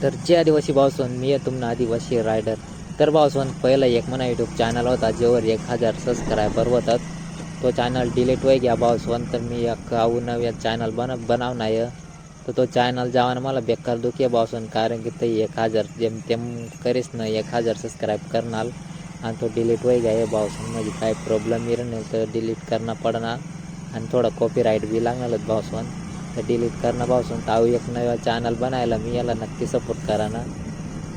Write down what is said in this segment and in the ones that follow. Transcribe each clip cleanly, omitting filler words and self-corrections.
तर जे आदिवासी भावसोन मी आहे तुम्हाला आदिवासी रायडर. तर भावसोन पहिला एक म्हणा यूट्यूब चॅनल होता ज्यावर 1000 सबस्क्रायबर होतात. तो चॅनल डिलीट होई गया भावसोन. तर मी एक नव्या चॅनल बनवणार. तर तो चॅनल जावानं मला बेकार दुखी आहे भावसोन, कारण की ते 1000 जेमतेम करीस ना 1000 सबस्क्राईब करणार आणि तो डिलीट होई गया भावसोन. म्हणजे काय प्रॉब्लेम येईल नाही तर डिलीट करणं पडणार आणि थोडा कॉपीराईट बी लागणार भावसोन. तर डिलीट करणं भावसोन. तर एक नवा चॅनल बनायला मी याला नक्की सपोर्ट करा ना,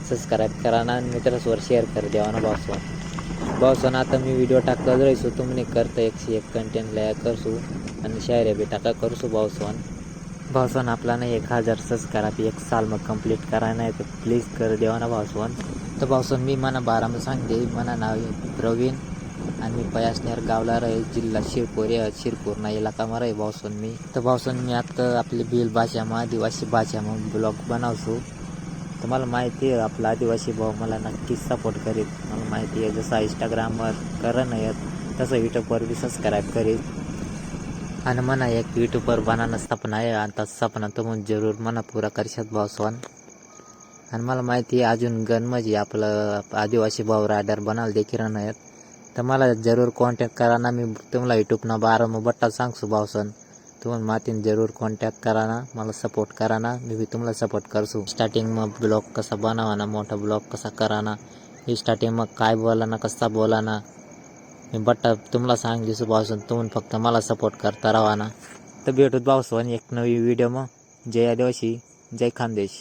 सबस्क्राईब करा ना आणि मित्रांसोबत शेअर कर द्यावा ना भावसोन. आता मी व्हिडिओ टाकत रहीसू तुम्ही करता 101 कंटेंट लया करसू आणि शेअर बी टाका करसू भावसोन आपला ना 1000 सबस्क्राईब एक साल मग कंप्लीट करा नाही तर प्लीज कर देवा ना भावसोन. तर भावसोन मी मना बारामा सांगते. मना नाव प्रवीण आणि मी पयासनेर गावला रहे, जिल्हा शिरपूर ना इलाकामा रहे भावसोन मी. तर भावसोन मी आता आपली भील भाषामा आदिवासी भाषामा ब्लॉग बनवसू. तर मला माहिती आहे आपला आदिवासी भाऊ मला नक्कीच सपोर्ट करीत. मला माहिती आहे जसा इंस्टाग्रामवर करा नाही येत तसं यूट्यूबवर बी सबस्क्राईब करीत. आणि मना एक यूट्यूबवर बनाना सपना आहे आणि सपना तुम्ही जरूर मना पुरा करशात भावसोन. आणि मला माहिती आहे अजून गण म्हणजे आपलं आदिवासी भाऊ रायडर बनायला देखील नाहीत. तर मला जरूर कॉन्टॅक्ट करा ना. मी तुम्हाला यूट्यूबना बारामा बट्टा सांगसू भावसोन. तुम्हाला मातीन जरूर कॉन्टॅक्ट करा ना, मला सपोर्ट करा ना. मी बी तुम्हाला सपोर्ट करसू. स्टार्टिंग मग ब्लॉग कसा बनावा ना, मोठा ब्लॉग कसा करा ना, स्टार्टिंग मग काय बोला ना, कसा बोला ना, मी बट्टा तुम्हाला सांगितलं भावसोन. तुम्ही फक्त मला सपोर्ट करता राहा ना. तर भेटूत भावसोन एक नवी व्हिडिओ मग. जय आदिवासी, जय खानदेश.